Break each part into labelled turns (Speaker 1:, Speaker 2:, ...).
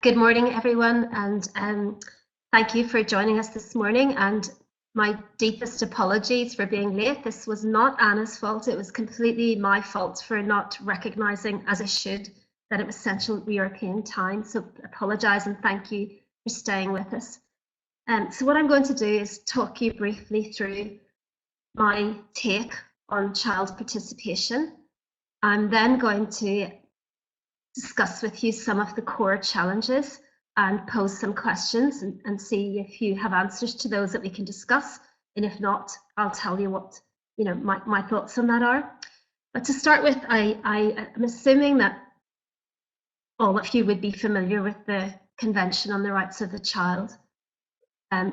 Speaker 1: Good morning, everyone, and thank you for joining us this morning. And my deepest apologies for being late. This was not Anna's fault. It was completely my fault for not recognising, as I should, that it was Central European time. So apologise and thank you for staying with us. So what I'm going to do is talk you briefly through my take on child participation. I'm then going to discuss with you some of the core challenges and pose some questions and see if you have answers to those that we can discuss. And if not, I'll tell you what my thoughts on that are. But to start with, I'm assuming that all of you would be familiar with the Convention on the Rights of the Child.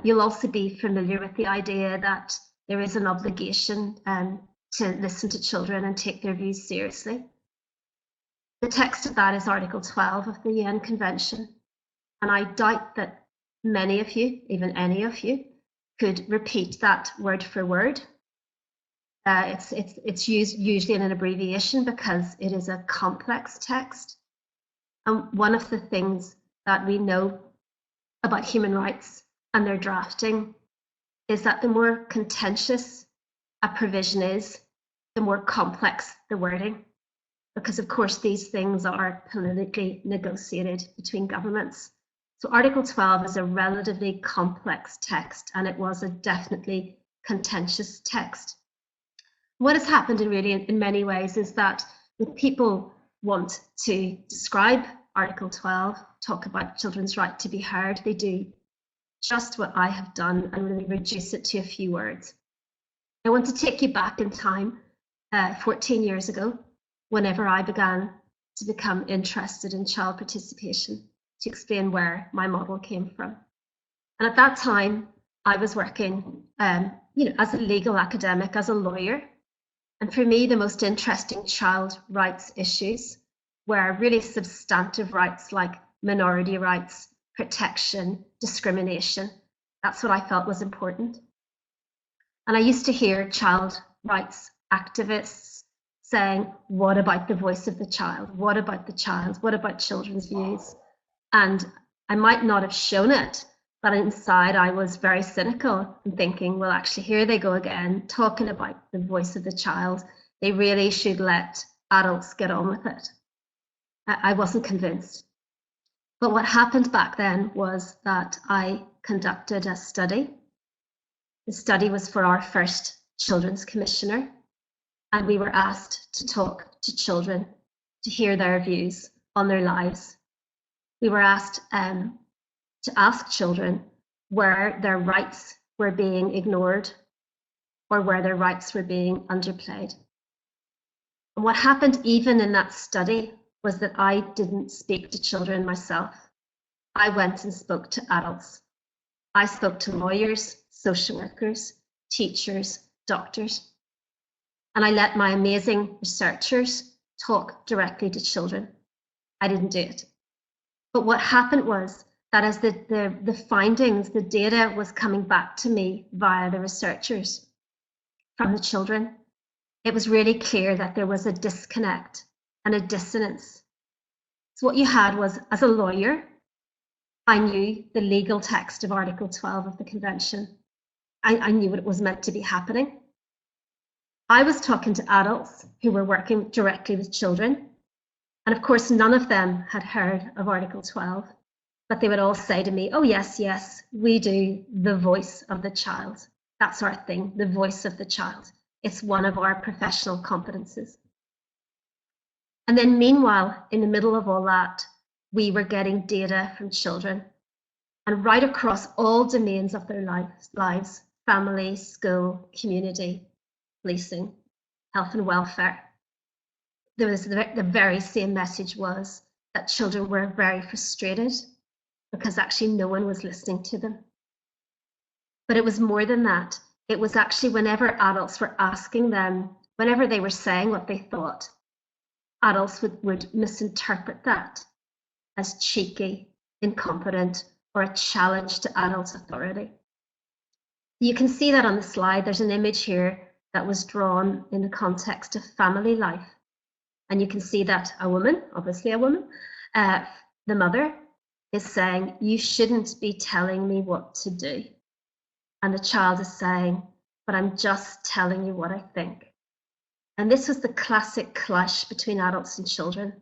Speaker 1: You'll also be familiar with the idea that there is an obligation to listen to children and take their views seriously. The text of that is Article 12 of the UN Convention, and I doubt that many of you, even any of you, could repeat that word for word. It's used usually in an abbreviation because it is a complex text. And one of the things that we know about human rights and their drafting is that the more contentious a provision is, the more complex the wording. Because of course these things are politically negotiated between governments. So Article 12 is a relatively complex text, and it was a definitely contentious text. What has happened in many ways is that when people want to describe Article 12, talk about children's right to be heard, they do just what I have done and really reduce it to a few words. I want to take you back in time 14 years ago, whenever I began to become interested in child participation, to explain where my model came from. And at that time, I was working as a legal academic, as a lawyer. And for me, the most interesting child rights issues were really substantive rights like minority rights, protection, discrimination. That's what I felt was important. And I used to hear child rights activists saying, what about the voice of the child? What about the child? What about children's views? And I might not have shown it, but inside I was very cynical and thinking, well, actually, here they go again, talking about the voice of the child. They really should let adults get on with it. I wasn't convinced. But what happened back then was that I conducted a study. The study was for our first Children's Commissioner. And we were asked to talk to children, to hear their views on their lives. We were asked to ask children where their rights were being ignored or where their rights were being underplayed. And what happened even in that study was that I didn't speak to children myself. I went and spoke to adults. I spoke to lawyers, social workers, teachers, doctors. And I let my amazing researchers talk directly to children. I didn't do it. But what happened was that as the findings, the data was coming back to me via the researchers from the children, it was really clear that there was a disconnect and a dissonance. So what you had was, as a lawyer, I knew the legal text of Article 12 of the Convention. I knew what it was meant to be happening. I was talking to adults who were working directly with children. And of course, none of them had heard of Article 12, but they would all say to me, oh, yes, yes, we do the voice of the child. That's our thing, the voice of the child. It's one of our professional competences. And then meanwhile, in the middle of all that, we were getting data from children. And right across all domains of their lives, family, school, community, policing, health and welfare, there was the very same message was that children were very frustrated because actually no one was listening to them. But it was more than that. It was actually whenever adults were asking them, whenever they were saying what they thought, adults would misinterpret that as cheeky, incompetent, or a challenge to adult authority. You can see that on the slide. There's an image here that was drawn in the context of family life. And you can see that a woman, obviously a woman, the mother, is saying, you shouldn't be telling me what to do. And the child is saying, but I'm just telling you what I think. And this was the classic clash between adults and children,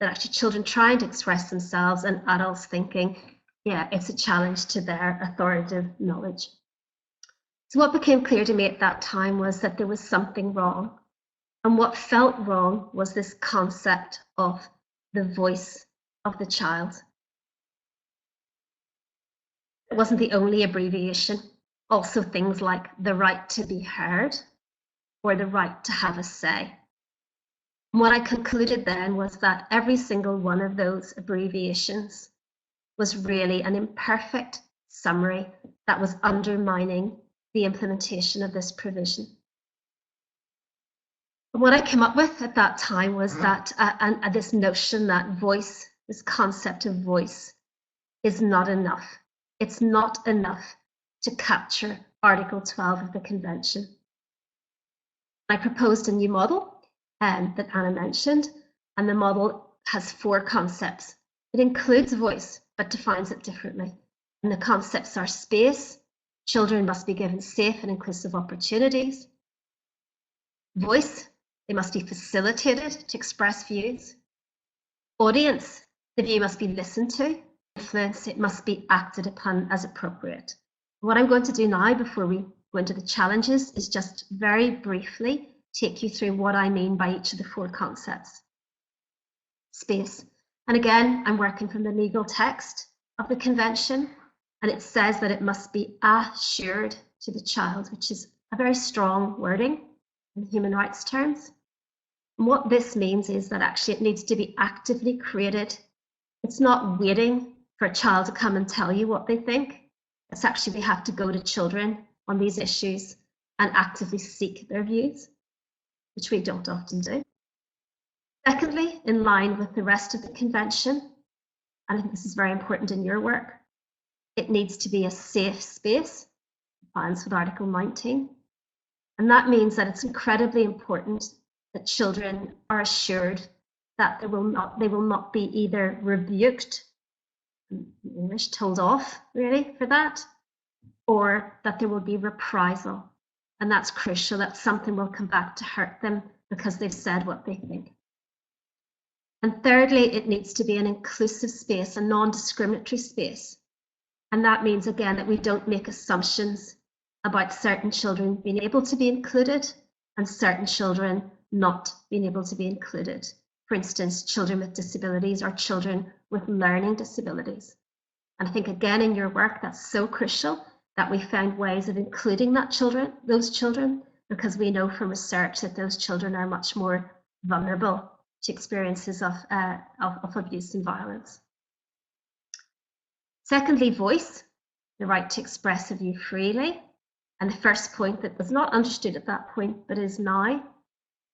Speaker 1: that actually children trying to express themselves and adults thinking, yeah, it's a challenge to their authoritative knowledge. So what became clear to me at that time was that there was something wrong. And what felt wrong was this concept of the voice of the child. It wasn't the only abbreviation. Also things like the right to be heard or the right to have a say. And what I concluded then was that every single one of those abbreviations was really an imperfect summary that was undermining the implementation of this provision. And what I came up with at that time was that this notion that voice, this concept of voice, is not enough. It's not enough to capture Article 12 of the Convention. I proposed a new model that Anna mentioned, and the model has 4 concepts. It includes voice, but defines it differently. And the concepts are space, children must be given safe and inclusive opportunities. Voice, they must be facilitated to express views. Audience, the view must be listened to. Influence, it must be acted upon as appropriate. What I'm going to do now before we go into the challenges is just very briefly take you through what I mean by each of the 4 concepts. Space. And again, I'm working from the legal text of the Convention, and it says that it must be assured to the child, which is a very strong wording in human rights terms. And what this means is that actually it needs to be actively created. It's not waiting for a child to come and tell you what they think. It's actually we have to go to children on these issues and actively seek their views, which we don't often do. Secondly, in line with the rest of the Convention, and I think this is very important in your work, it needs to be a safe space, in compliance with Article 19. And that means that it's incredibly important that children are assured that they will not be either rebuked, in English, told off really for that, or that there will be reprisal. And that's crucial, that something will come back to hurt them because they've said what they think. And thirdly, it needs to be an inclusive space, a non-discriminatory space. And that means, again, that we don't make assumptions about certain children being able to be included and certain children not being able to be included. For instance, children with disabilities or children with learning disabilities. And I think, again, in your work, that's so crucial that we found ways of including those children, because we know from research that those children are much more vulnerable to experiences of abuse and violence. Secondly, voice, the right to express a view freely. And the first point that was not understood at that point, but is now,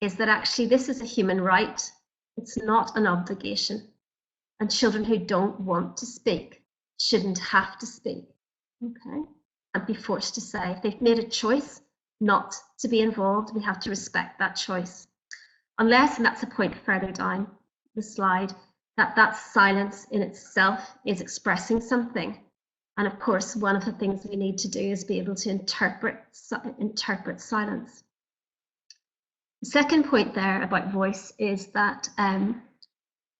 Speaker 1: is that actually this is a human right. It's not an obligation. And children who don't want to speak shouldn't have to speak, okay? And be forced to say. If they've made a choice not to be involved, we have to respect that choice. Unless, and that's a point further down the slide, that silence in itself is expressing something. And of course, one of the things we need to do is be able to interpret silence. The second point there about voice is that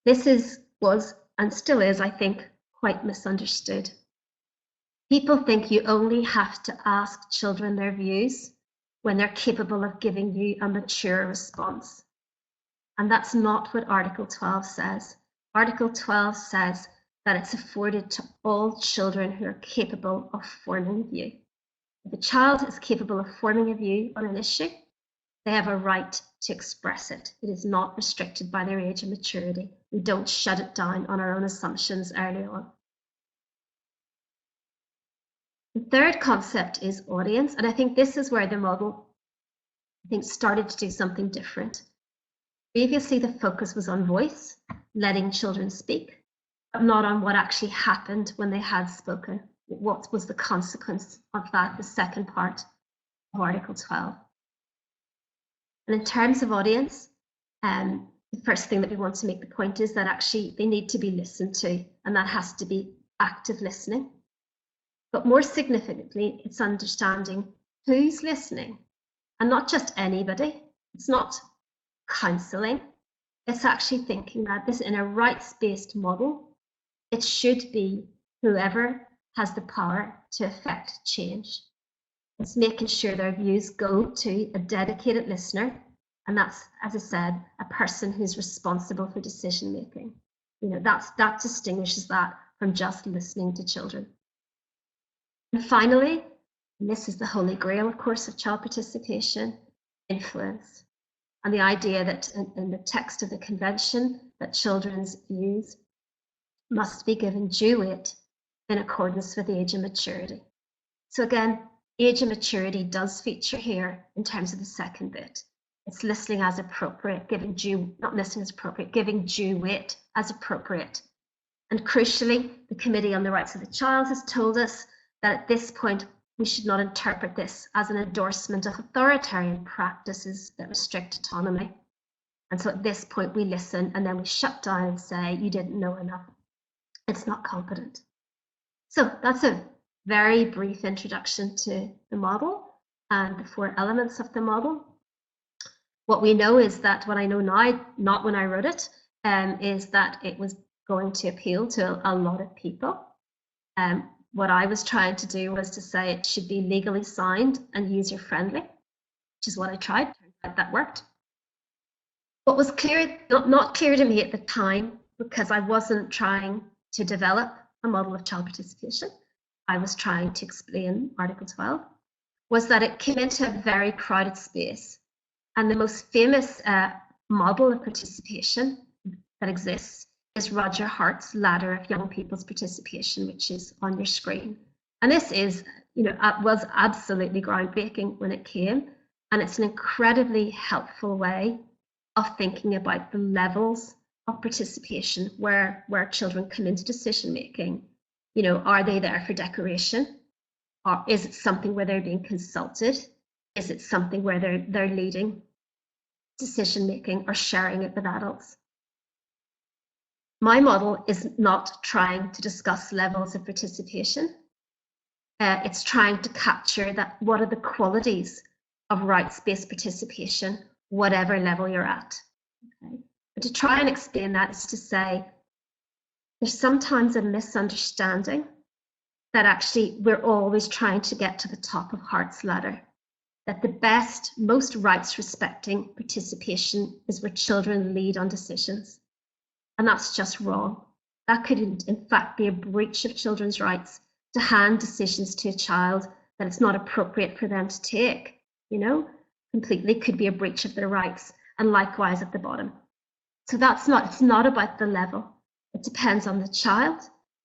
Speaker 1: this was and still is, I think, quite misunderstood. People think you only have to ask children their views when they're capable of giving you a mature response. And that's not what Article 12 says. Article 12 says that it's afforded to all children who are capable of forming a view. If a child is capable of forming a view on an issue, they have a right to express it. It is not restricted by their age and maturity. We don't shut it down on our own assumptions early on. The third concept is audience, and I think this is where the model, started to do something different. Previously, the focus was on voice, letting children speak, but not on what actually happened when they had spoken. What was the consequence of that, the second part of Article 12. And in terms of audience, the first thing that we want to make the point is that actually they need to be listened to, and that has to be active listening. But more significantly, it's understanding who's listening, and not just anybody. It's not counselling. It's actually thinking that this, in a rights-based model, it should be whoever has the power to affect change. It's making sure their views go to a dedicated listener, and that's, as I said, a person who's responsible for decision making. You know, that distinguishes that from just listening to children. And finally, and this is the holy grail, of course, of child participation, influence. And the idea that in the text of the convention, that children's views must be given due weight in accordance with age and maturity. So again, age and maturity does feature here in terms of the second bit. It's listening as appropriate, giving due, not listening as appropriate, giving due weight as appropriate. And crucially, the Committee on the Rights of the Child has told us that at this point, we should not interpret this as an endorsement of authoritarian practices that restrict autonomy. And so at this point, we listen and then we shut down and say, you didn't know enough. It's not competent. So that's a very brief introduction to the model and the 4 elements of the model. What we know is that, what I know now, not when I wrote it, is that it was going to appeal to a lot of people. What I was trying to do was to say it should be legally sound and user-friendly, which is what I tried. Turns out that worked. What was clear, not clear to me at the time, because I wasn't trying to develop a model of child participation, I was trying to explain Article 12, was that it came into a very crowded space. And the most famous model of participation that exists is Roger Hart's Ladder of Young People's Participation, which is on your screen. And this is, you know, was absolutely groundbreaking when it came. And it's an incredibly helpful way of thinking about the levels of participation where children come into decision making. You know, are they there for decoration? Or is it something where they're being consulted? Is it something where they're leading decision making or sharing it with adults? My model is not trying to discuss levels of participation. It's trying to capture that what are the qualities of rights-based participation, whatever level you're at. Okay? But to try and explain that is to say, there's sometimes a misunderstanding that actually we're always trying to get to the top of Hart's ladder, that the best, most rights-respecting participation is where children lead on decisions. And that's just wrong. That could in fact be a breach of children's rights to hand decisions to a child that it's not appropriate for them to take, you know, completely could be a breach of their rights, and likewise at the bottom. So it's not about the level. It depends on the child,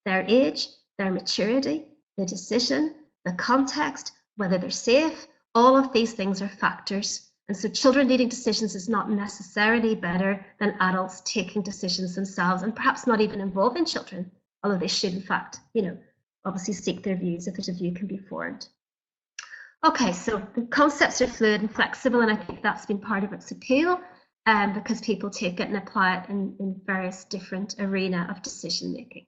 Speaker 1: their age, their maturity, the decision, the context, whether they're safe. All of these things are factors. And so children leading decisions is not necessarily better than adults taking decisions themselves, and perhaps not even involving children, although they should in fact, you know, obviously seek their views if there's a view can be formed. Okay, so the concepts are fluid and flexible, and I think that's been part of its appeal, because people take it and apply it in various different arenas of decision making.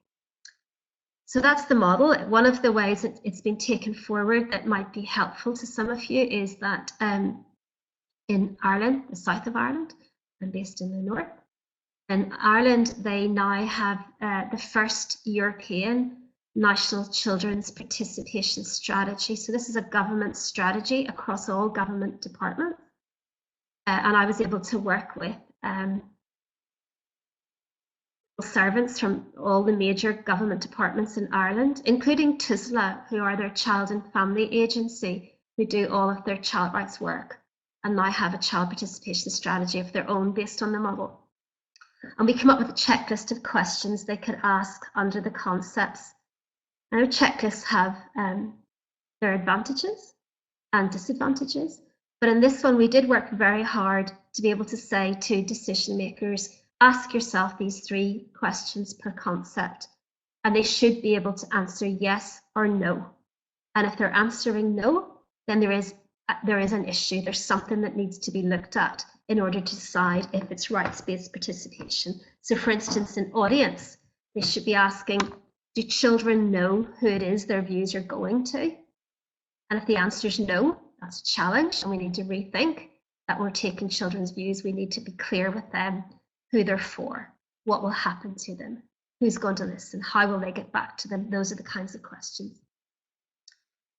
Speaker 1: So that's the model. One of the ways it's been taken forward that might be helpful to some of you is that in Ireland, the south of Ireland, I'm based in the north. In Ireland, they now have the first European National Children's Participation Strategy. So this is a government strategy across all government departments. And I was able to work with servants from all the major government departments in Ireland, including TUSLA, who are their child and family agency, who do all of their child rights work, and now have a child participation strategy of their own based on the model. And we came up with a checklist of questions they could ask under the concepts. And our checklists have their advantages and disadvantages. But in this one, we did work very hard to be able to say to decision makers, ask yourself these 3 questions per concept, and they should be able to answer yes or no. And if they're answering no, then there is an issue. There's something that needs to be looked at in order to decide if it's rights-based participation. So for instance, in audience, they should be asking, do children know who it is their views are going to? And if the answer is no, that's a challenge, and we need to rethink that we're taking children's views. We need to be clear with them who they're for, what will happen to them, who's going to listen, how will they get back to them? Those are the kinds of questions.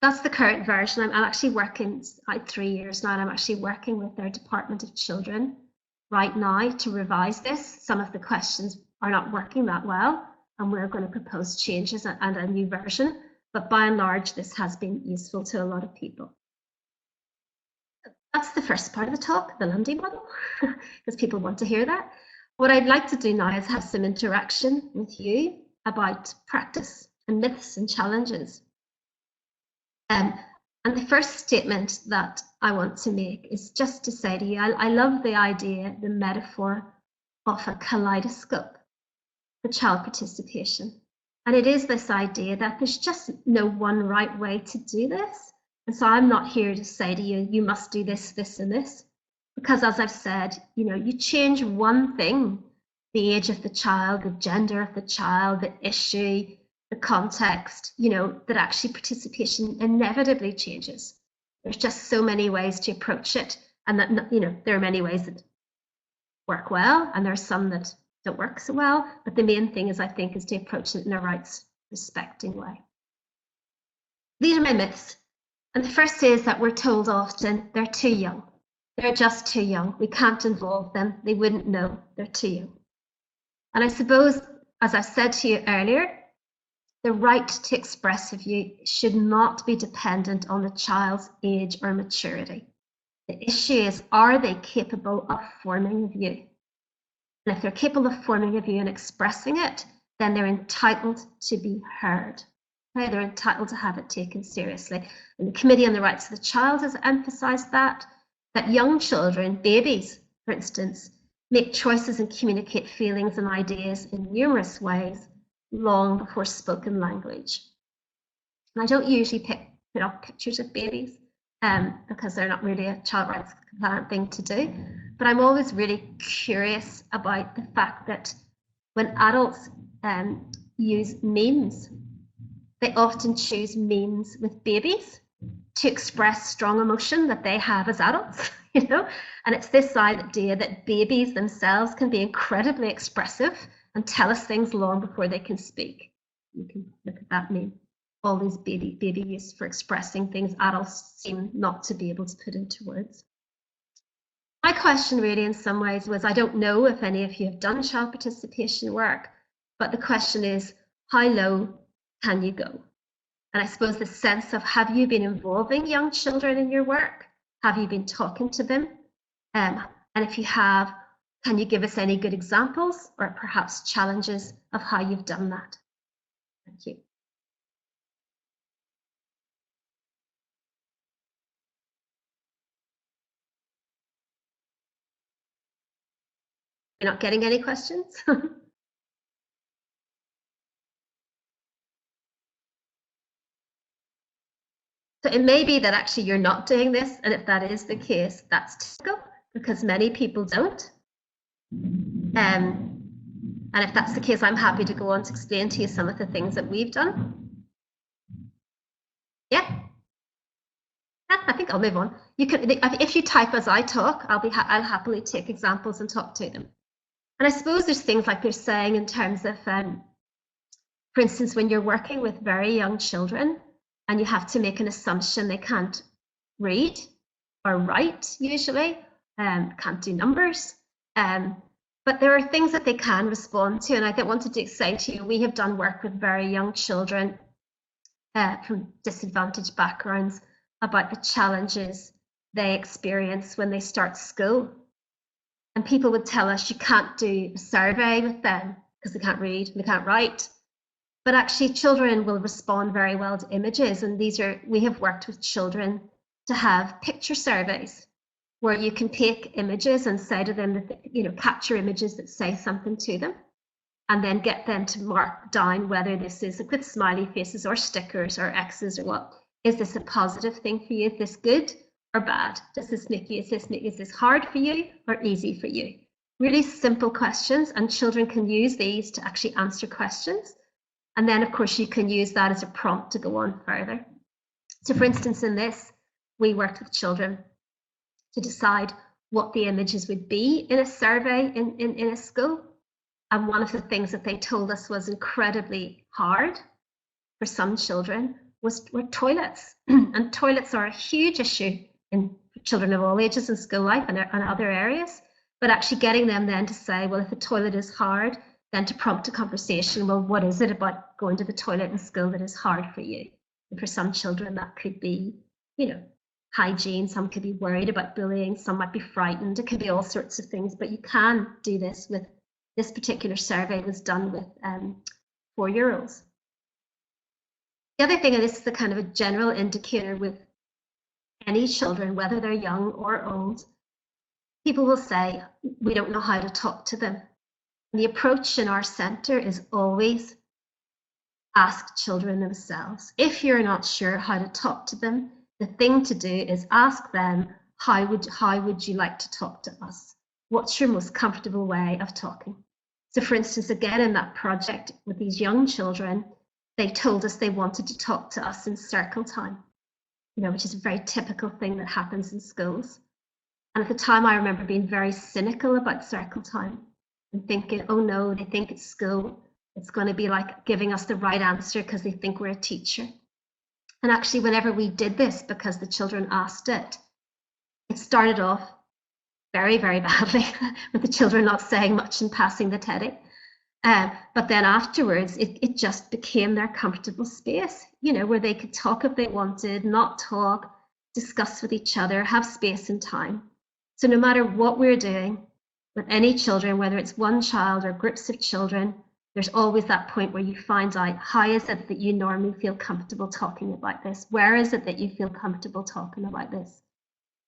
Speaker 1: That's the current version. I'm actually working, like 3 years now, and I'm actually working with their Department of Children right now to revise this. Some of the questions are not working that well, and we're going to propose changes and a new version. But by and large, this has been useful to a lot of people. That's the first part of the talk, the Lundy Model, because people want to hear that. What I'd like to do now is have some interaction with you about practice and myths and challenges. And the first statement that I want to make is just to say to you, I love the idea, the metaphor of a kaleidoscope for child participation. And it is this idea that there's just no one right way to do this. And so I'm not here to say to you, you must do this, this, and this. Because as I've said, you change one thing, the age of the child, the gender of the child, the issue, the context, that actually participation inevitably changes. There's just so many ways to approach it. And that, there are many ways that work well, and there are some that don't work so well. But the main thing is, I think, is to approach it in a rights respecting way. These are my myths. And the first is that we're told often they're too young. They're just too young. We can't involve them. They wouldn't know. They're too young. And I suppose, as I said to you earlier, the right to express a view should not be dependent on the child's age or maturity. The issue is, are they capable of forming a view? And if they're capable of forming a view and expressing it, then they're entitled to be heard. Okay? They're entitled to have it taken seriously. And the Committee on the Rights of the Child has emphasised that young children, babies, for instance, make choices and communicate feelings and ideas in numerous ways long before spoken language. And I don't usually put up pictures of babies because they're not really a child rights compliant thing to do. But I'm always really curious about the fact that when adults use memes, they often choose memes with babies to express strong emotion that they have as adults, and it's this idea that babies themselves can be incredibly expressive and tell us things long before they can speak. You can look at that meme. All these baby use for expressing things adults seem not to be able to put into words. My question really in some ways was, I don't know if any of you have done child participation work, but the question is, how low can you go? And I suppose the sense of, have you been involving young children in your work? Have you been talking to them? And if you have, can you give us any good examples or perhaps challenges of how you've done that? Thank you. You're not getting any questions? So it may be that actually you're not doing this, and if that is the case, that's typical, because many people don't. And if that's the case, I'm happy to go on to explain to you some of the things that we've done. Yeah. I think I'll move on. You can, if you type as I talk, I'll happily take examples and talk to them. And I suppose there's things like they're saying in terms of, for instance, when you're working with very young children and you have to make an assumption they can't read or write usually, can't do numbers, but there are things that they can respond to. And I wanted to say to you, we have done work with very young children from disadvantaged backgrounds about the challenges they experience when they start school. And people would tell us you can't do a survey with them because they can't read and they can't write. But actually children will respond very well to images. And we have worked with children to have picture surveys where you can pick images and say to them that, capture images that say something to them, and then get them to mark down whether this is with smiley faces or stickers or X's or what. Is this a positive thing for you? Is this good? or bad? Does this make you, is this hard for you or easy for you? Really simple questions, and children can use these to actually answer questions. And then of course you can use that as a prompt to go on further. So for instance, in this, we worked with children to decide what the images would be in a survey in a school. And one of the things that they told us was incredibly hard for some children were toilets. And toilets are a huge issue in children of all ages in school life and other areas. But actually getting them then to say, well, if a toilet is hard, then to prompt a conversation, well, what is it about going to the toilet in school that is hard for you? And for some children, that could be, you know, hygiene. Some could be worried about bullying. Some might be frightened. It could be all sorts of things. But you can do this with, this particular survey was done with 4-year-olds. The other thing, and this is the kind of a general indicator with any children, whether they're young or old, people will say, we don't know how to talk to them. And the approach in our centre is always ask children themselves. If you're not sure how to talk to them, the thing to do is ask them, how would you like to talk to us? What's your most comfortable way of talking? So for instance, again, in that project with these young children, they told us they wanted to talk to us in circle time, you know, which is a very typical thing that happens in schools. And at the time, I remember being very cynical about circle time and thinking, oh no, they think it's school. It's going to be like giving us the right answer because they think we're a teacher. And actually, whenever we did this, because the children asked it, it started off very, very badly with the children not saying much and passing the teddy. But then afterwards, it just became their comfortable space, you know, where they could talk if they wanted, not talk, discuss with each other, have space and time. So no matter what we're doing with any children, whether it's one child or groups of children, there's always that point where you find out, how is it that you normally feel comfortable talking about this? Where is it that you feel comfortable talking about this?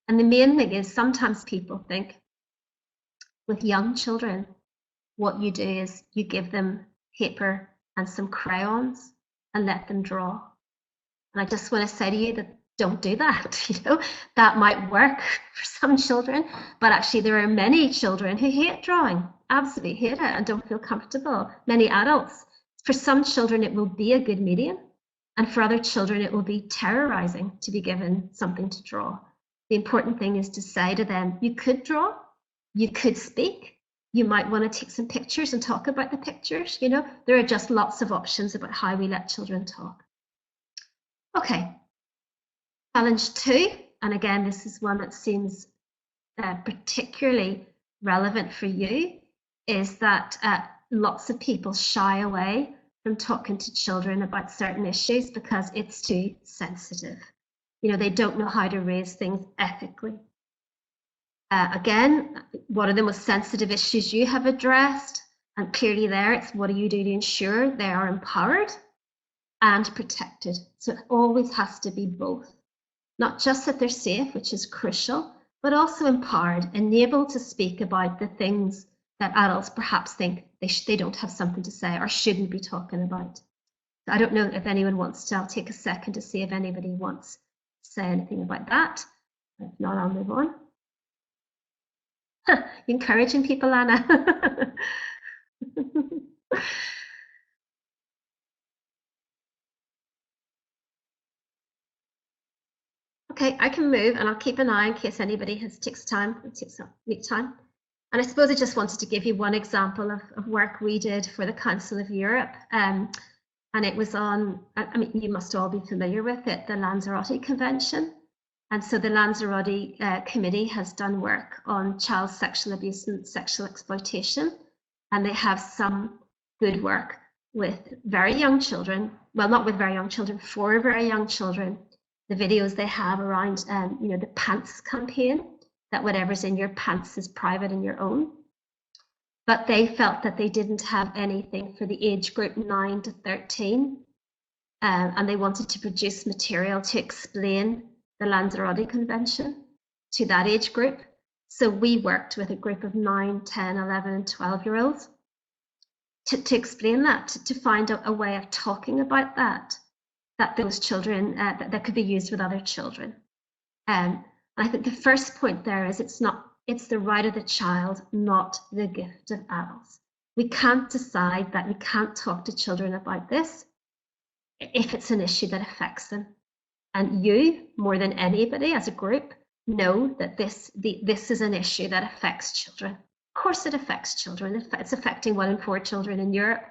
Speaker 1: And the main thing is sometimes people think with young children, what you do is you give them paper and some crayons and let them draw. And I just want to say to you that don't do that. You know, that might work for some children, but actually there are many children who hate drawing, absolutely hate it and don't feel comfortable. Many adults. For some children, it will be a good medium. And for other children, it will be terrorizing to be given something to draw. The important thing is to say to them, you could draw, you could speak, you might want to take some pictures and talk about the pictures. You know, there are just lots of options about how we let children talk. Okay. Challenge 2, and again, this is one that seems particularly relevant for you, is that lots of people shy away from talking to children about certain issues because it's too sensitive. You know, they don't know how to raise things ethically. Again, what are the most sensitive issues you have addressed? And clearly there, it's what do you do to ensure they are empowered and protected? So it always has to be both. Not just that they're safe, which is crucial, but also empowered, enabled to speak about the things that adults perhaps think they don't have something to say or shouldn't be talking about. I don't know if anyone wants to. I'll take a second to see if anybody wants to say anything about that. If not, I'll move on. Encouraging people, Anna. Okay, I can move and I'll keep an eye in case anybody takes time. And I suppose I just wanted to give you one example of work we did for the Council of Europe. And it was on, I mean, you must all be familiar with it, the Lanzarote Convention. And so the Lanzarote Committee has done work on child sexual abuse and sexual exploitation. And they have some good work with very young children. Well, not with very young children, for very young children. The videos they have around, you know, the pants campaign, that whatever's in your pants is private and your own. But they felt that they didn't have anything for the age group 9 to 13. And they wanted to produce material to explain the Lanzarote Convention to that age group. So we worked with a group of 9, 10, 11, and 12-year-olds to explain that, to find a way of talking about that those children, that could be used with other children. And I think the first point there is it's the right of the child, not the gift of adults. We can't decide that we can't talk to children about this if it's an issue that affects them. And you, more than anybody as a group, know that this is an issue that affects children. Of course it affects children. It's affecting 1 in 4 children in Europe.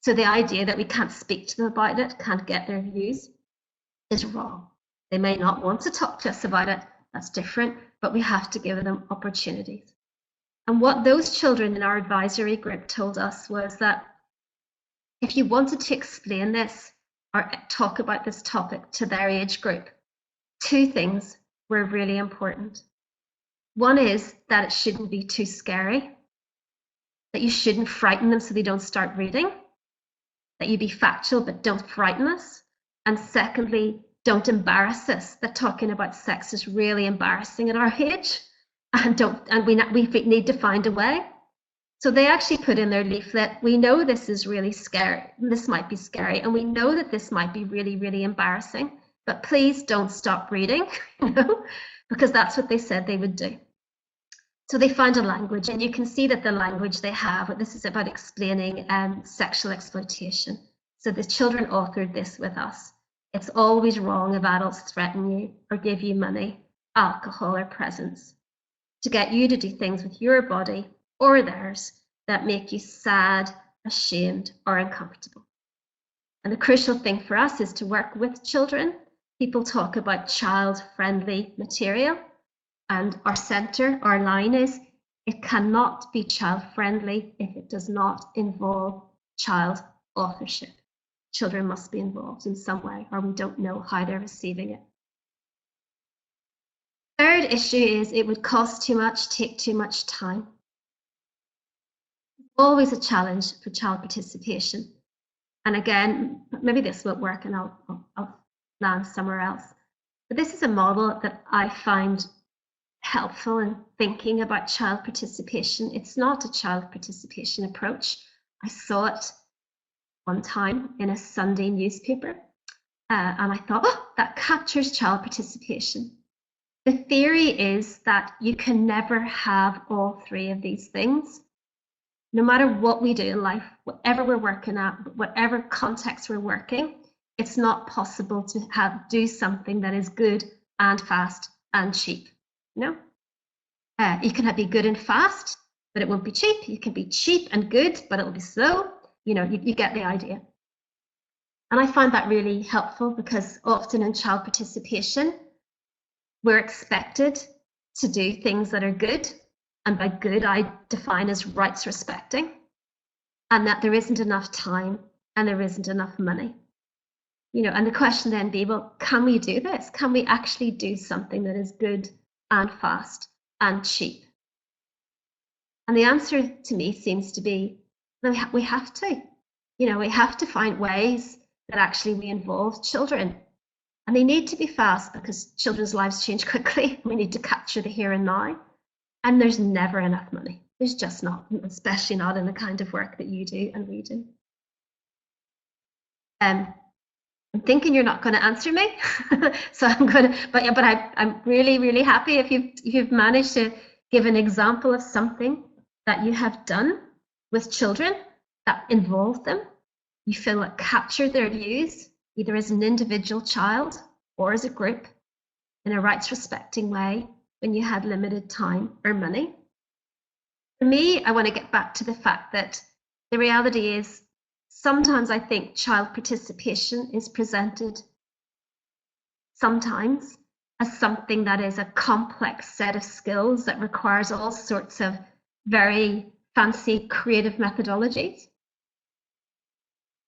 Speaker 1: So the idea that we can't speak to them about it, can't get their views, is wrong. They may not want to talk to us about it, that's different, but we have to give them opportunities. And what those children in our advisory group told us was that if you wanted to explain this or talk about this topic to their age group, 2 things were really important. One is that it shouldn't be too scary, that you shouldn't frighten them so they don't start reading, that you be factual but don't frighten us. And secondly, don't embarrass us, that talking about sex is really embarrassing at our age, and we need to find a way. So they actually put in their leaflet, we know this is really scary, this might be scary, and we know that this might be really, really embarrassing, but please don't stop reading, because that's what they said they would do. So they found a language, and you can see that the language they have, this is about explaining sexual exploitation. So the children authored this with us. It's always wrong if adults threaten you or give you money, alcohol, or presents to get you to do things with your body or theirs that make you sad, ashamed, or uncomfortable. And the crucial thing for us is to work with children. People talk about child-friendly material, and our center, our line is, it cannot be child-friendly if it does not involve child authorship. Children must be involved in some way, or we don't know how they're receiving it. Third issue is it would cost too much, take too much time. Always a challenge for child participation. And again, maybe this won't work and I'll land somewhere else. But this is a model that I find helpful in thinking about child participation. It's not a child participation approach. I saw it one time in a Sunday newspaper, and I thought, oh, that captures child participation. The theory is that you can never have all 3 of these things. No matter what we do in life, whatever we're working at, whatever context we're working, it's not possible to do something that is good and fast and cheap. You can be good and fast, but it won't be cheap. You can be cheap and good, but it'll be slow. You get the idea. And I find that really helpful because often in child participation, we're expected to do things that are good. And by good, I define as rights respecting, and that there isn't enough time and there isn't enough money. And the question then be, well, can we do this? Can we actually do something that is good and fast and cheap? And the answer to me seems to be, we have to. We have to find ways that actually we involve children. And they need to be fast because children's lives change quickly. We need to capture the here and now. And there's never enough money. There's just not, especially not in the kind of work that you do and we do. I'm thinking you're not going to answer me, so I'm going to. But I'm really, really happy if you've managed to give an example of something that you have done with children that involved them. You feel like captured their views, either as an individual child or as a group, in a rights respecting way when you had limited time or money. For me, I want to get back to the fact that the reality is sometimes I think child participation is presented sometimes as something that is a complex set of skills that requires all sorts of very fancy creative methodologies.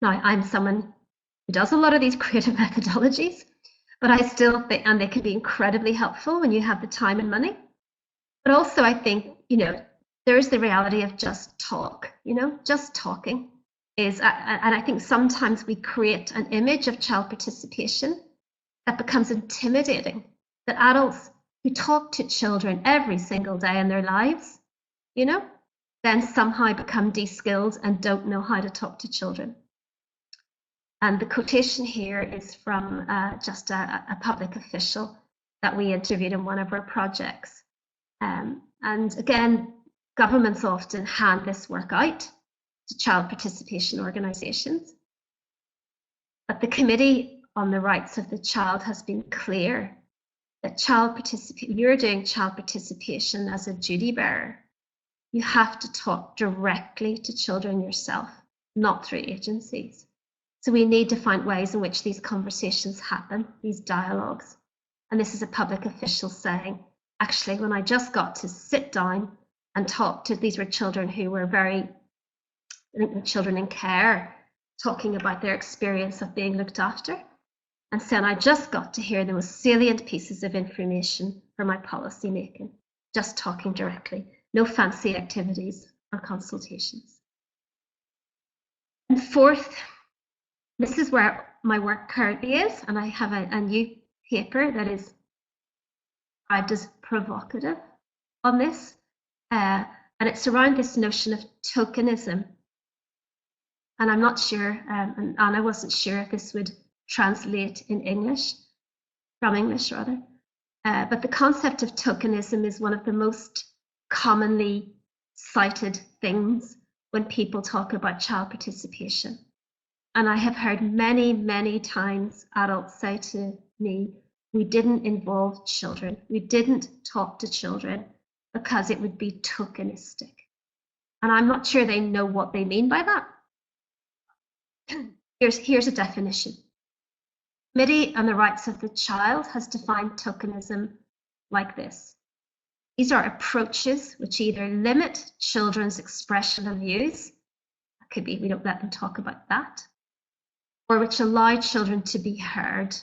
Speaker 1: Now, I'm someone who does a lot of these creative methodologies, but I still think, and they can be incredibly helpful when you have the time and money. But also I think, there's the reality of just talk, just talking is, and I think sometimes we create an image of child participation that becomes intimidating, that adults who talk to children every single day in their lives, then somehow become de-skilled and don't know how to talk to children. And the quotation here is from just a public official that we interviewed in one of our projects. And again, governments often hand this work out to child participation organisations. But the Committee on the Rights of the Child has been clear that you're doing child participation as a duty bearer. You have to talk directly to children yourself, not through agencies. So we need to find ways in which these conversations happen, these dialogues. And this is a public official saying, actually, when I just got to sit down and talk to, these were children who were I think the children in care, talking about their experience of being looked after, and saying I just got to hear the most salient pieces of information for my policy making, just talking directly, no fancy activities or consultations. And fourth, this is where my work currently is, and I have a new paper that is described as provocative on this, and it's around this notion of tokenism. And I'm not sure, and Anna wasn't sure if this would translate in English, from English rather, but the concept of tokenism is one of the most commonly cited things when people talk about child participation. And I have heard many, many times adults say to me, we didn't involve children, we didn't talk to children because it would be tokenistic. And I'm not sure they know what they mean by that. Here's a definition. Committee on the Rights of the Child has defined tokenism like this. These are approaches which either limit children's expression of views, that could be we don't let them talk about that, or which allow children to be heard,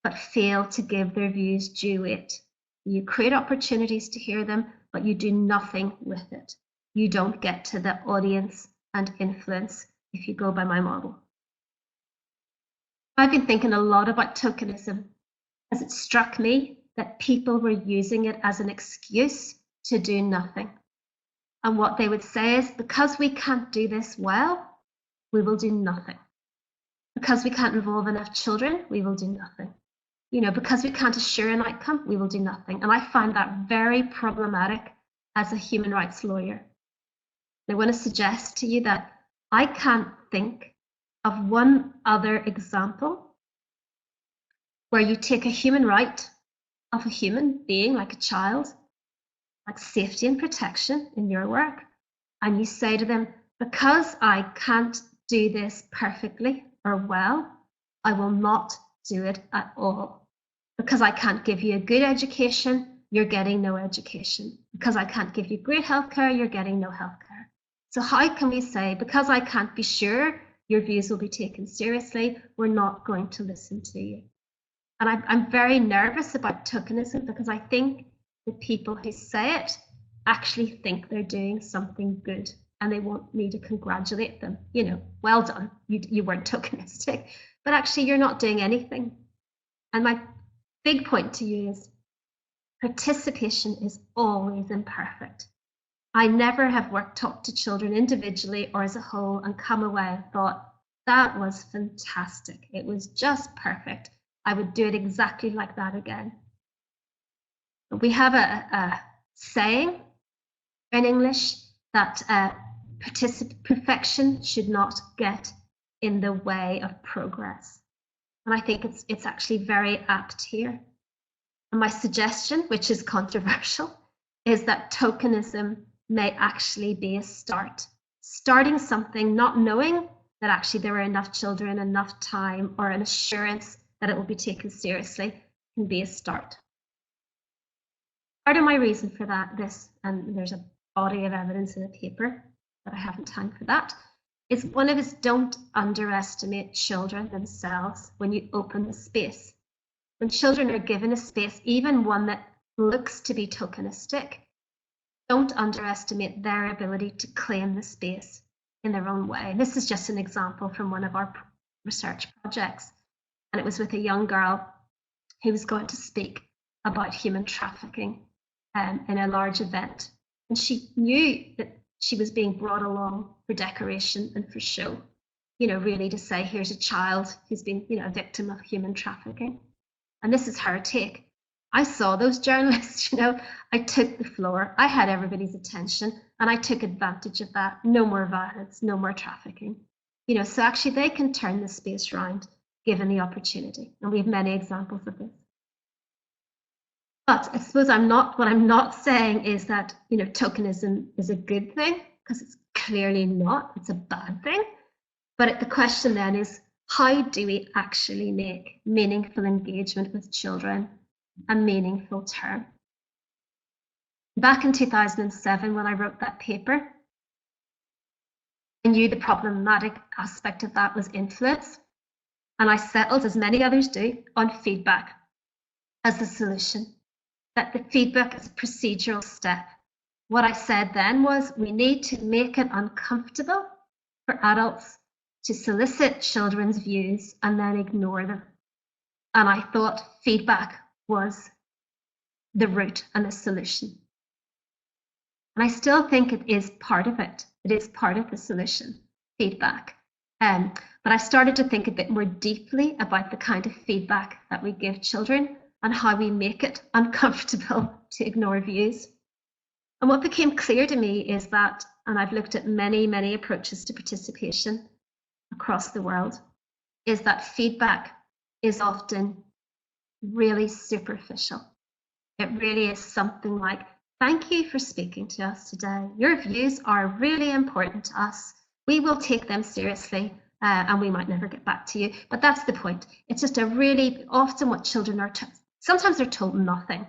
Speaker 1: but fail to give their views due weight. You create opportunities to hear them, but you do nothing with it. You don't get to the audience and influence if you go by my model. I've been thinking a lot about tokenism as it struck me that people were using it as an excuse to do nothing. And what they would say is, because we can't do this well, we will do nothing. Because we can't involve enough children, we will do nothing. You know, because we can't assure an outcome, we will do nothing. And I find that very problematic as a human rights lawyer. I want to suggest to you that I can't think of one other example where you take a human right of a human being, like a child, like safety and protection in your work, and you say to them, because I can't do this perfectly or well, I will not do it at all. Because I can't give you a good education, you're getting no education. Because I can't give you great healthcare, you're getting no healthcare. So how can we say, because I can't be sure your views will be taken seriously, we're not going to listen to you? And I'm very nervous about tokenism because I think the people who say it actually think they're doing something good and they want me to congratulate them. You know, well done, you weren't tokenistic, but actually you're not doing anything. And my big point to you is participation is always imperfect. I never have talked to children individually or as a whole and come away and thought, that was fantastic. It was just perfect. I would do it exactly like that again. We have a saying in English that perfection should not get in the way of progress. And I think it's actually very apt here. And my suggestion, which is controversial, is that tokenism may actually be a start. Starting something, not knowing that actually there are enough children, enough time, or an assurance that it will be taken seriously, can be a start. Part of my reason for this, and there's a body of evidence in the paper, but I haven't time for that, is one of us, don't underestimate children themselves when you open the space. When children are given a space, even one that looks to be tokenistic, don't underestimate their ability to claim the space in their own way. This is just an example from one of our research projects. And it was with a young girl who was going to speak about human trafficking in a large event. And she knew that she was being brought along for decoration and for show, you know, really to say, here's a child who's been, you know, a victim of human trafficking. And this is her take. I saw those journalists, I took the floor, I had everybody's attention, and I took advantage of that. No more violence, no more trafficking. So actually they can turn the space around given the opportunity. And we have many examples of this. But I suppose what I'm not saying is that, tokenism is a good thing, because it's clearly not, it's a bad thing. But the question then is, how do we actually make meaningful engagement with children a meaningful term? Back in 2007, when I wrote that paper, I knew the problematic aspect of that was influence. And I settled, as many others do, on feedback as the solution. That the feedback is a procedural step. What I said then was, we need to make it uncomfortable for adults to solicit children's views and then ignore them. And I thought feedback was the root and the solution. And I still think it is part of it. It is part of the solution, feedback. But I started to think a bit more deeply about the kind of feedback that we give children and how we make it uncomfortable to ignore views. And what became clear to me is that, and I've looked at many, many approaches to participation across the world, is that feedback is often really superficial. It really is something like, thank you for speaking to us today. Your views are really important to us. We will take them seriously, and we might never get back to you. But that's the point. It's just often what children are told. Sometimes they're told nothing.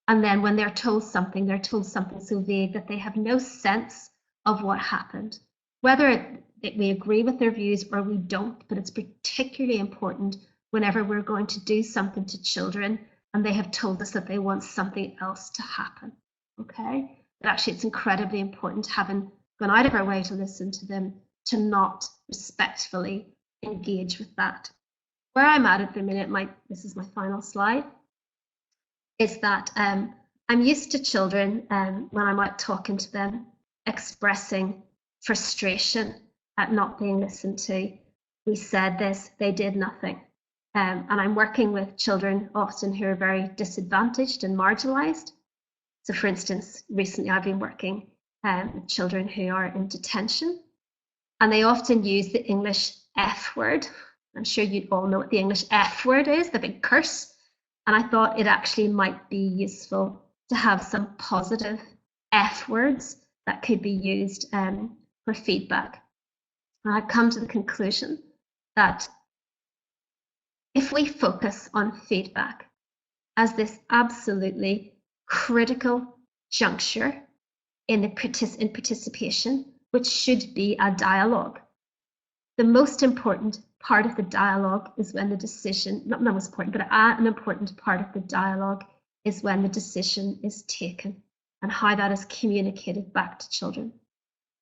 Speaker 1: And then when they're told something so vague that they have no sense of what happened. Whether we agree with their views or we don't, but it's particularly important whenever we're going to do something to children and they have told us that they want something else to happen, okay? But actually it's incredibly important, having gone out of our way to listen to them, to not respectfully engage with that. Where I'm at the minute, this is my final slide, is that I'm used to children, when I'm out talking to them, expressing frustration at not being listened to. We said this, they did nothing. And I'm working with children often who are very disadvantaged and marginalized. So for instance, recently I've been working with children who are in detention, and they often use the English F word. I'm sure you all know what the English F word is, the big curse. And I thought it actually might be useful to have some positive F words that could be used for feedback. And I've come to the conclusion that if we focus on feedback as this absolutely critical juncture in participation, which should be a dialogue, the most important part of the dialogue is when the decision, not most important, but an important part of the dialogue is when the decision is taken and how that is communicated back to children.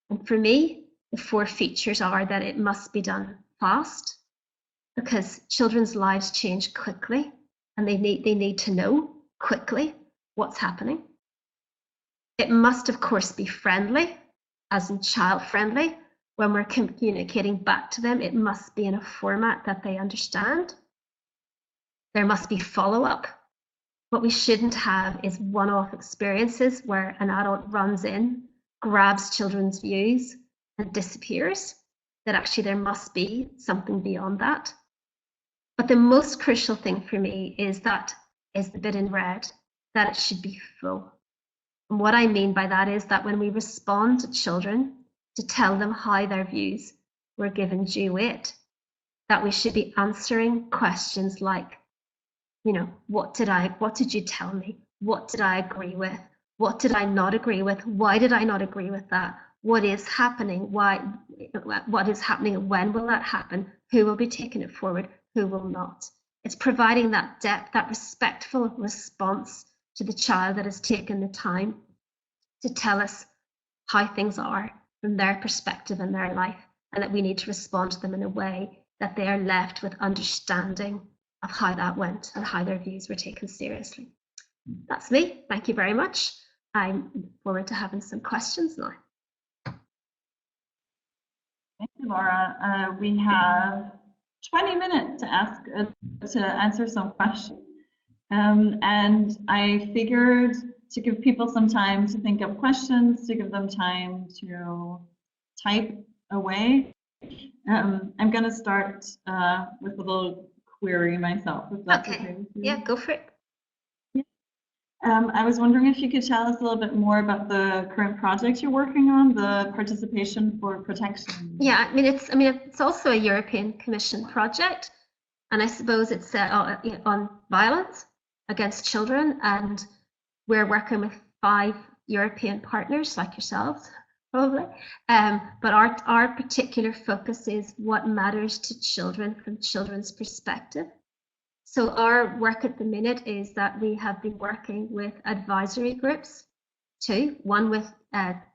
Speaker 1: And for me, the 4 features are that it must be done fast, because children's lives change quickly and they need to know quickly what's happening. It must, of course, be friendly, as in child friendly. When we're communicating back to them, it must be in a format that they understand. There must be follow-up. What we shouldn't have is one-off experiences where an adult runs in, grabs children's views and disappears. That actually there must be something beyond that. But the most crucial thing for me is the bit in red, that it should be full. And what I mean by that is that when we respond to children to tell them how their views were given due weight, that we should be answering questions like, what did you tell me? What did I agree with? What did I not agree with? Why did I not agree with that? What is happening? What is happening? When will that happen? Who will be taking it forward? Who will not? It's providing that depth, that respectful response to the child that has taken the time to tell us how things are from their perspective in their life, and that we need to respond to them in a way that they are left with understanding of how that went and how their views were taken seriously. That's me. Thank you very much. I look forward to having some questions now.
Speaker 2: Thank you, Laura. We have 20 minutes to answer some questions. And I figured to give people some time to think of questions, to give them time to type away. I'm going to start with a little query myself, if that's okay with you.
Speaker 1: Yeah, go for it.
Speaker 2: I was wondering if you could tell us a little bit more about the current project you're working on, the Participation for Protection.
Speaker 1: Yeah, it's also a European Commission project, and I suppose it's on violence against children, and we're working with 5 European partners like yourselves, probably. But our particular focus is what matters to children from children's perspective. So our work at the minute is that we have been working with advisory groups, 2, one with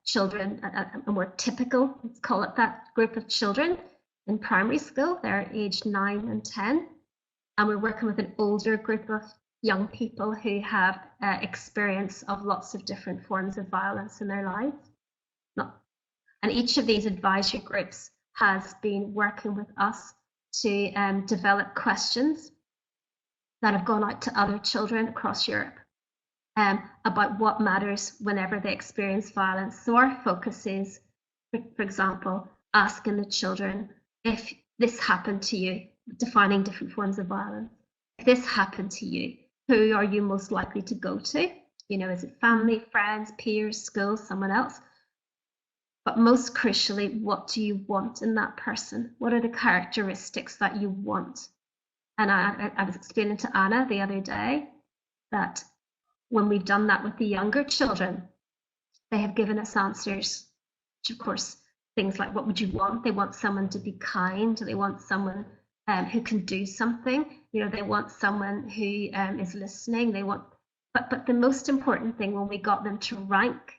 Speaker 1: children, a more typical, let's call it that, group of children in primary school. They're aged 9 and 10. And we're working with an older group of young people who have experience of lots of different forms of violence in their lives. And each of these advisory groups has been working with us to develop questions that have gone out to other children across Europe about what matters whenever they experience violence. So our focus is, for example, asking the children, if this happened to you, defining different forms of violence. If this happened to you, who are you most likely to go to? Is it family, friends, peers, school, someone else? But most crucially, what do you want in that person? What are the characteristics that you want? And I was explaining to Anna the other day that when we've done that with the younger children, they have given us answers, which of course, things like, what would you want? They want someone to be kind. They want someone who can do something. They want someone who is listening. But the most important thing when we got them to rank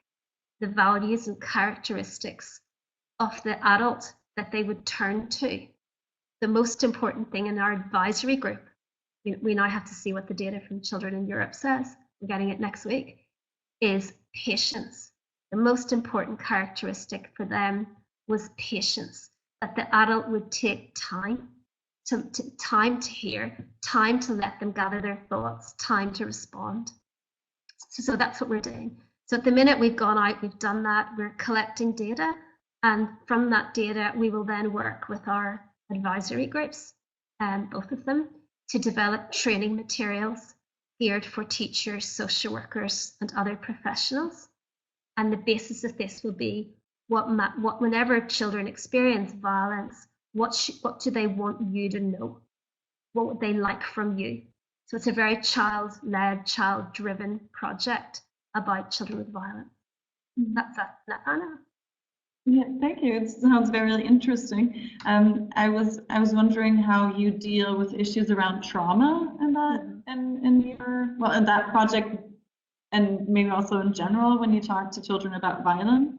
Speaker 1: the values and characteristics of the adult that they would turn to, the most important thing in our advisory group, we now have to see what the data from children in Europe says, we're getting it next week, is patience. The most important characteristic for them was patience, that the adult would take time to hear, time to let them gather their thoughts, time to respond. So that's what we're doing. So at the minute we've gone out, we've done that, we're collecting data, and from that data we will then work with our advisory groups, both of them, to develop training materials geared for teachers, social workers, and other professionals. And the basis of this will be whenever children experience violence, what do they want you to know? What would they like from you? So it's a very child-led, child-driven project about children with violence. That's that, Anna.
Speaker 2: Yeah, thank you. It sounds very interesting. I was wondering how you deal with issues around trauma in that project, and maybe also in general when you talk to children about violence.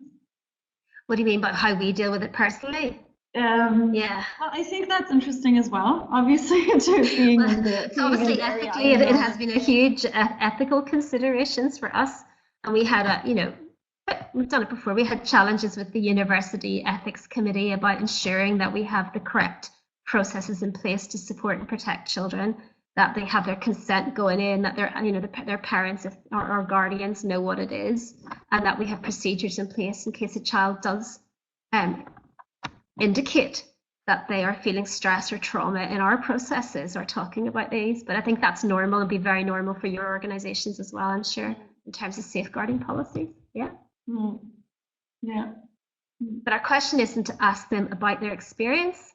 Speaker 1: What do you mean by how we deal with it personally?
Speaker 2: Yeah. Well, I think that's interesting as well. Obviously,
Speaker 1: obviously ethically, it has been a huge ethical considerations for us, and we had we've done it before. We had challenges with the university ethics committee about ensuring that we have the correct processes in place to support and protect children, that they have their consent going in, that their parents or guardians know what it is, and that we have procedures in place in case a child does indicate that they are feeling stress or trauma in our processes or talking about these. But I think that's normal and be very normal for your organizations as well, I'm sure, in terms of safeguarding policies. Yeah.
Speaker 2: Yeah.
Speaker 1: But our question isn't to ask them about their experience.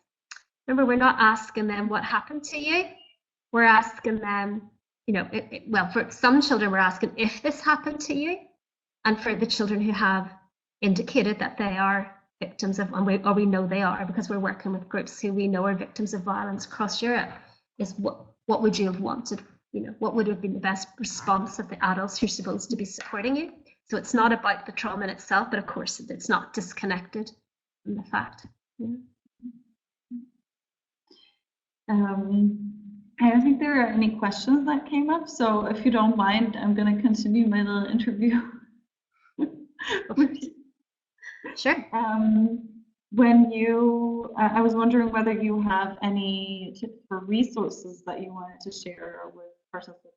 Speaker 1: Remember, we're not asking them what happened to you. We're asking them, well, for some children, we're asking if this happened to you. And for the children who have indicated that they are victims of, or we know they are, because we're working with groups who we know are victims of violence across Europe, is what would you have wanted? What would have been the best response of the adults who are supposed to be supporting you? So it's not about the trauma in itself, but of course it's not disconnected from the fact. Yeah.
Speaker 2: I don't think there are any questions that came up, so if you don't mind, I'm going to continue my little interview.
Speaker 1: Sure.
Speaker 2: I was wondering whether you have any tips for resources that you wanted to share with participants.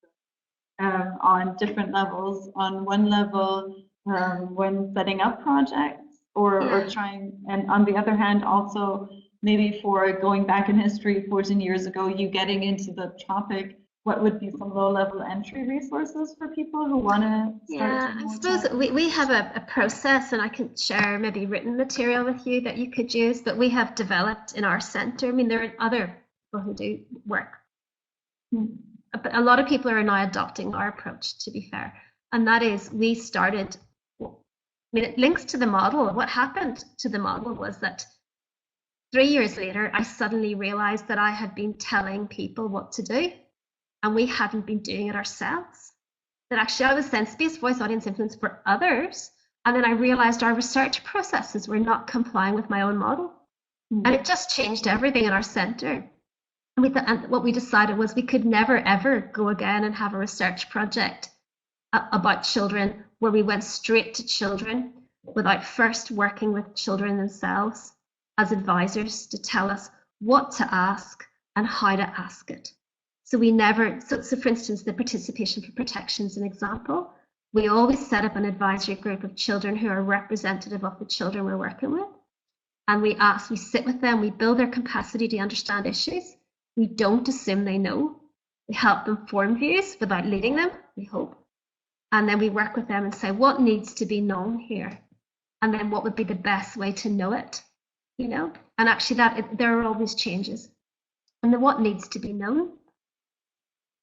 Speaker 2: on different levels. On one level, when setting up projects or trying, and on the other hand, also maybe for going back in history 14 years ago, you getting into the topic, what would be some low-level entry resources for people who want to start doing
Speaker 1: I
Speaker 2: more
Speaker 1: suppose we have a process, and I can share maybe written material with you that you could use, but we have developed in our centre. I mean, there are other people who do work, but a lot of people are now adopting our approach, to be fair. And that is, we started, I mean, it links to the model. What happened to the model was that 3 years later, I suddenly realized that I had been telling people what to do, and we hadn't been doing it ourselves. That actually I was sense-based voice audience influence for others. And then I realized our research processes were not complying with my own model. And it just changed everything in our centre. And what we decided was we could never, ever go again and have a research project about children where we went straight to children without first working with children themselves as advisors to tell us what to ask and how to ask it. So we never, so for instance, the Participation for Protection is an example. We always set up an advisory group of children who are representative of the children we're working with. And we sit with them, we build their capacity to understand issues. We don't assume they know. We help them form views without leading them, we hope. And then we work with them and say, what needs to be known here? And then what would be the best way to know it? You know, and actually there are always changes. And then what needs to be known?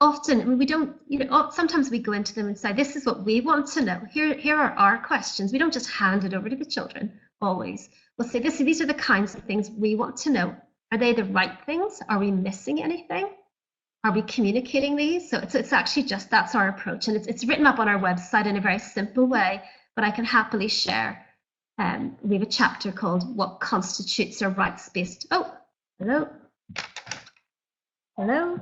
Speaker 1: Often, I mean, we don't, you know, sometimes we go into them and say, this is what we want to know. Here are our questions. We don't just hand it over to the children always. We'll say, these are the kinds of things we want to know. Are they the right things? Are we missing anything? Are we communicating these? So it's actually just, that's our approach. And it's written up on our website in a very simple way, but I can happily share. We have a chapter called What Constitutes a Rights-Based. Oh, hello. Hello.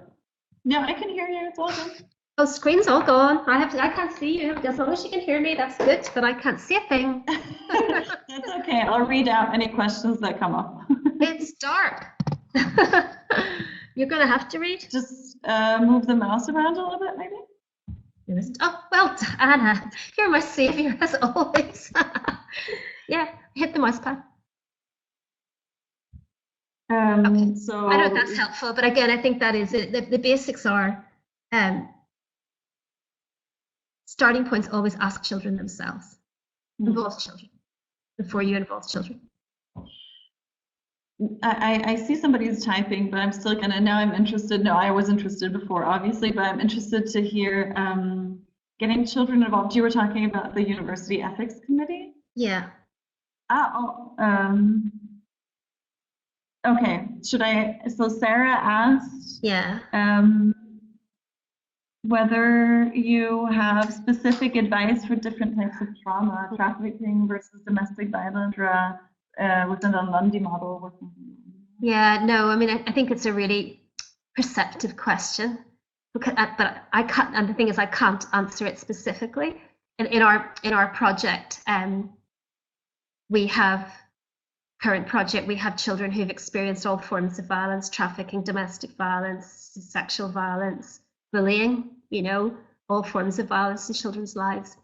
Speaker 2: No, I can hear you. It's all good.
Speaker 1: Oh, screen's all gone. I can't see you. As long as you can hear me, that's good. But I can't see a thing.
Speaker 2: That's okay. I'll read out any questions that come up.
Speaker 1: It's dark. You're going to have to read.
Speaker 2: Just move the mouse around a little bit, maybe.
Speaker 1: Oh, well, Anna, you're my savior as always. Yeah, hit the mouse pad. Okay.
Speaker 2: So
Speaker 1: I know that's helpful, but again, I think that is it. The basics are starting points. Always ask children themselves. Involve children before you involve children.
Speaker 2: I see somebody's typing, but I'm still gonna. Now I'm interested. No, I was interested before, obviously, but I'm interested to hear getting children involved. You were talking about the University Ethics Committee.
Speaker 1: Yeah.
Speaker 2: Okay, should I, so Sarah asked whether you have specific advice for different types of trauma, trafficking versus domestic violence, within the Lundy Model.
Speaker 1: Yeah, no, I mean, I think it's a really perceptive question, because, but I can't, and the thing is I can't answer it specifically. And in our project, we have children who've experienced all forms of violence, trafficking, domestic violence, sexual violence, bullying, you know, all forms of violence in children's lives,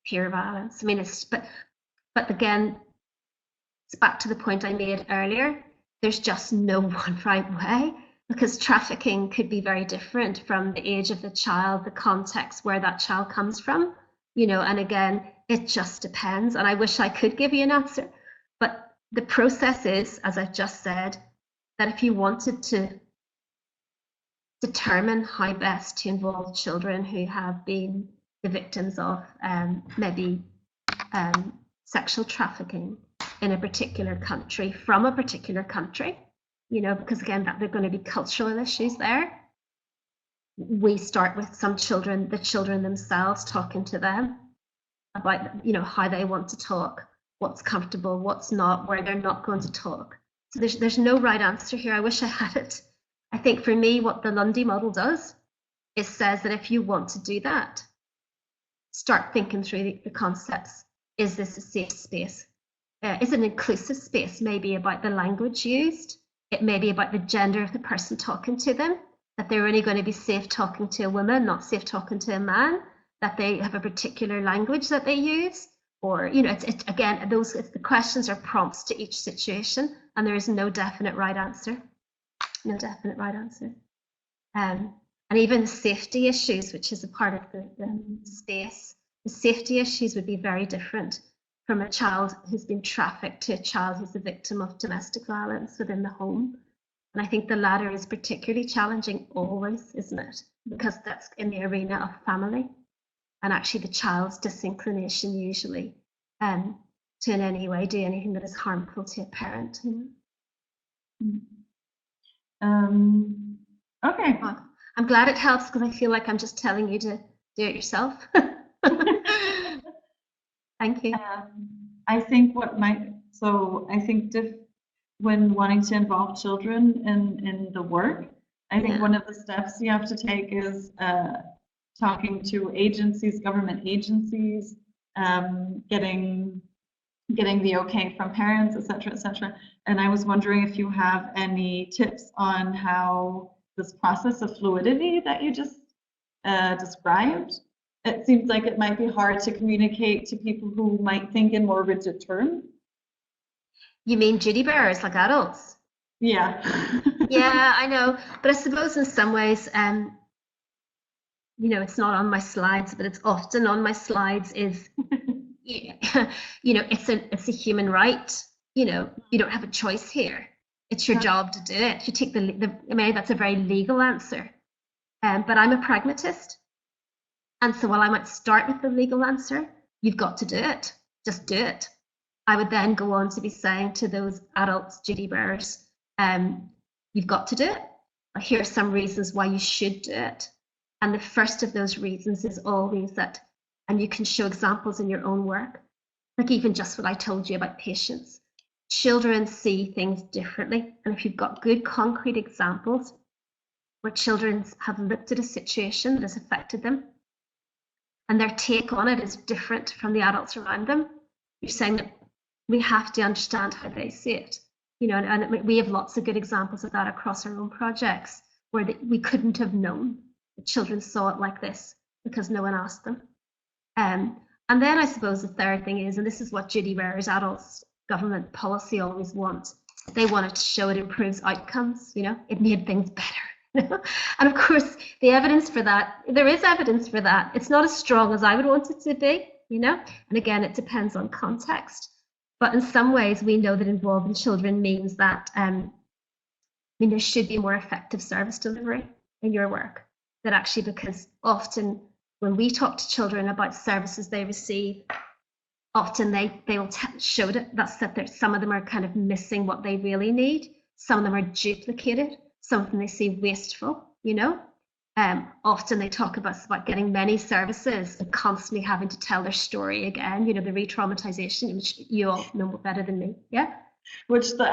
Speaker 1: peer violence. I mean, but again, it's back to the point I made earlier. There's just no one right way, because trafficking could be very different from the age of the child, the context where that child comes from, you know, and again, it just depends. And I wish I could give you an answer, but the process is, as I've just said, that if you wanted to determine how best to involve children who have been the victims of maybe sexual trafficking in a particular country, from a particular country, you know, because again, that there are going to be cultural issues there. We start with some children, the children themselves, talking to them about, you know, how they want to talk, what's comfortable, what's not, where they're not going to talk. So there's no right answer here. I wish I had it. I think for me, what the Lundy Model does is says that if you want to do that, start thinking through the concepts. Is this a safe space? Is it an inclusive space? Maybe about the language used. It may be about the gender of the person talking to them. that they're only going to be safe talking to a woman, not safe talking to a man, that they have a particular language that they use, or, you know, it's again, the questions are prompts to each situation, and there is no definite right answer. No definite right answer. And even safety issues, which is a part of the space, the safety issues would be very different from a child who's been trafficked to a child who's the victim of domestic violence within the home. And I think the latter is particularly challenging always, isn't it? Because that's in the arena of family, and actually the child's disinclination usually to in any way do anything that is harmful to a parent. You know?
Speaker 2: Okay.
Speaker 1: I'm glad it helps, because I feel like I'm just telling you to do it yourself. Thank you.
Speaker 2: I think when wanting to involve children in the work, I think one of the steps you have to take is talking to agencies, government agencies, getting the okay from parents, etc., etc. And I was wondering if you have any tips on how this process of fluidity that you just described. It seems like it might be hard to communicate to people who might think in more rigid terms.
Speaker 1: You mean duty bearers, like adults?
Speaker 2: Yeah.
Speaker 1: Yeah, I know. But I suppose in some ways, you know, it's not on my slides, but it's often on my slides is, you know, it's a human right. You know, you don't have a choice here. It's your job to do it. You take I mean, that's a very legal answer. But I'm a pragmatist. And so while I might start with the legal answer, you've got to do it. Just do it. I would then go on to be saying to those adults, duty bearers, you've got to do it. Here are some reasons why you should do it. And the first of those reasons is always that, and you can show examples in your own work, like even just what I told you about patience. Children see things differently. And if you've got good concrete examples where children have looked at a situation that has affected them, and their take on it is different from the adults around them, you're saying that we have to understand how they see it. You know, and we have lots of good examples of that across our own projects, where we couldn't have known that children saw it like this because no one asked them. And then I suppose the third thing is, and this is what duty bearers, adults, government policy always want, they wanted to show it improves outcomes, you know, it made things better. And of course, the evidence for that, there is evidence for that. It's not as strong as I would want it to be, you know, and again, it depends on context. But in some ways, we know that involving children means that there should be more effective service delivery in your work. That actually, because often when we talk to children about services they receive, often they will show that some of them are kind of missing what they really need. Some of them are duplicated. Some of them they see wasteful, you know. Often they talk about getting many services and constantly having to tell their story again, you know, the re-traumatization, which you all know better than me, yeah?
Speaker 2: Which the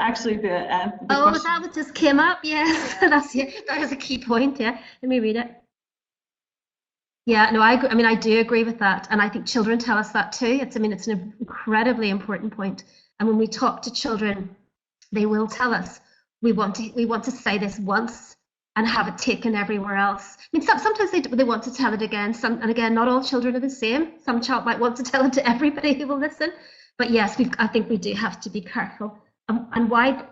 Speaker 1: oh, that just came up, yes. Yeah. That is a key point, yeah. Let me read it. Yeah, no, I mean, I do agree with that. And I think children tell us that too. It's an incredibly important point. And when we talk to children, they will tell us, we want to say this once and have it taken everywhere else. I mean, sometimes they want to tell it again. And again, not all children are the same. Some child might want to tell it to everybody who will listen. But yes, I think we do have to be careful. And why?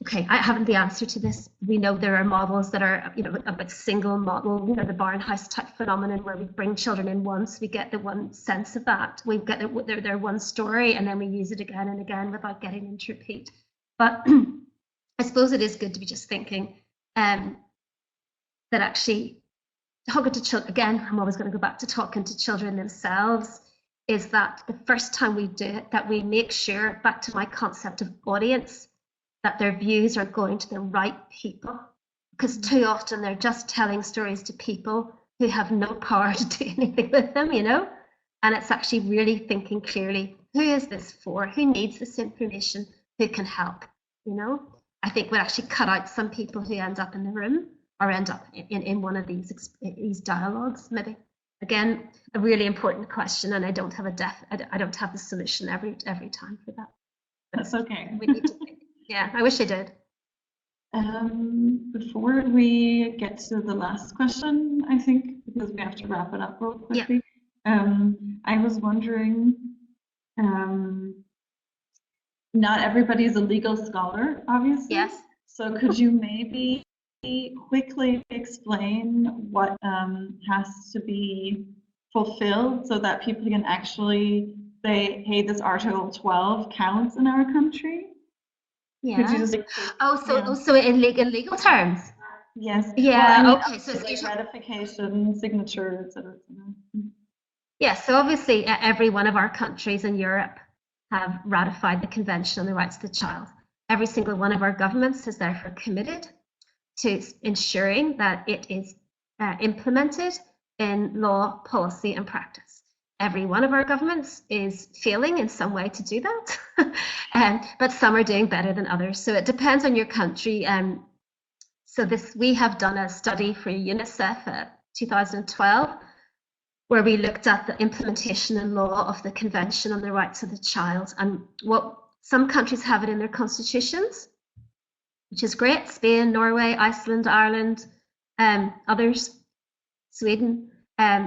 Speaker 1: Okay, I haven't the answer to this. We know there are models that are, you know, a single model, you know, the Barnhouse type phenomenon where we bring children in once, we get the one sense of that. We get their one story, and then we use it again and again without getting them to repeat. But I suppose it is good to be just thinking that actually talking to children, again, I'm always going to go back to talking to children themselves, is that the first time we do it, that we make sure, back to my concept of audience, that their views are going to the right people, because too often they're just telling stories to people who have no power to do anything with them, you know. And it's actually really thinking clearly, who is this for? Who needs this information? Who can help? You know, I think would actually cut out some people who end up in the room or end up in one of these dialogues. Maybe again, a really important question, and I don't have the solution every time for that.
Speaker 2: That's okay.
Speaker 1: We need to think. Yeah, I wish I did.
Speaker 2: Before we get to the last question, I think, because we have to wrap it up real quickly, I was wondering, not everybody's a legal scholar, obviously.
Speaker 1: Yes.
Speaker 2: So could you maybe quickly explain what has to be fulfilled so that people can actually say, hey, this Article 12 counts in our country?
Speaker 1: Yeah.
Speaker 2: Could you just
Speaker 1: so in legal terms?
Speaker 2: Yes.
Speaker 1: Yeah.
Speaker 2: Well, I mean,
Speaker 1: okay. So
Speaker 2: like ratification, signature, etc.
Speaker 1: Yeah. So obviously, every one of our countries in Europe have ratified the Convention on the Rights of the Child. Every single one of our governments is therefore committed to ensuring that it is implemented in law, policy, and practice. Every one of our governments is failing in some way to do that, but some are doing better than others. So it depends on your country. So we have done a study for UNICEF 2012, where we looked at the implementation in law of the Convention on the Rights of the Child, and what some countries have it in their constitutions, which is great. Spain, Norway, Iceland, Ireland, others, Sweden.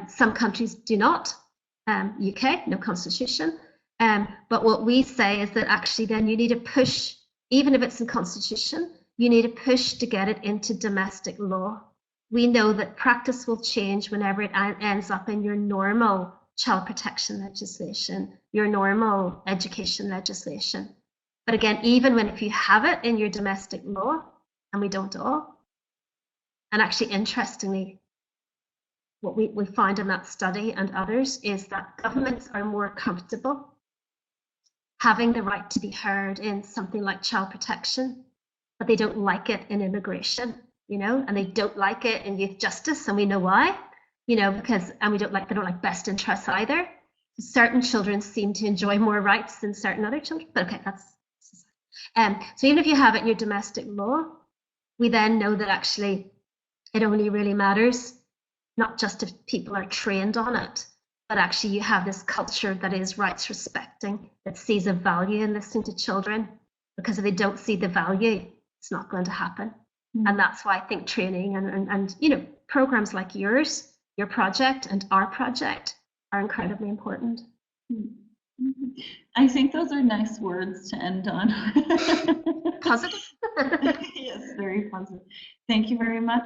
Speaker 1: Some countries do not. UK, no constitution. But what we say is that actually then you need to push, even if it's in constitution, you need to push to get it into domestic law. We know that practice will change whenever it ends up in your normal child protection legislation, your normal education legislation. But again, even if you have it in your domestic law, and we don't all, and actually interestingly, what we find in that study and others is that governments are more comfortable having the right to be heard in something like child protection, but they don't like it in immigration, and they don't like it in youth justice, and we know why, because they don't like best interests either. Certain children seem to enjoy more rights than certain other children, but okay, that's so even if you have it in your domestic law, we then know that actually it only really matters not just if people are trained on it, but actually you have this culture that is rights respecting, that sees a value in listening to children, because if they don't see the value, it's not going to happen. And that's why I think training and programs like yours, your project and our project are incredibly important.
Speaker 2: I think those are nice words to end on.
Speaker 1: Positive.
Speaker 2: Yes, very positive. Thank you very much.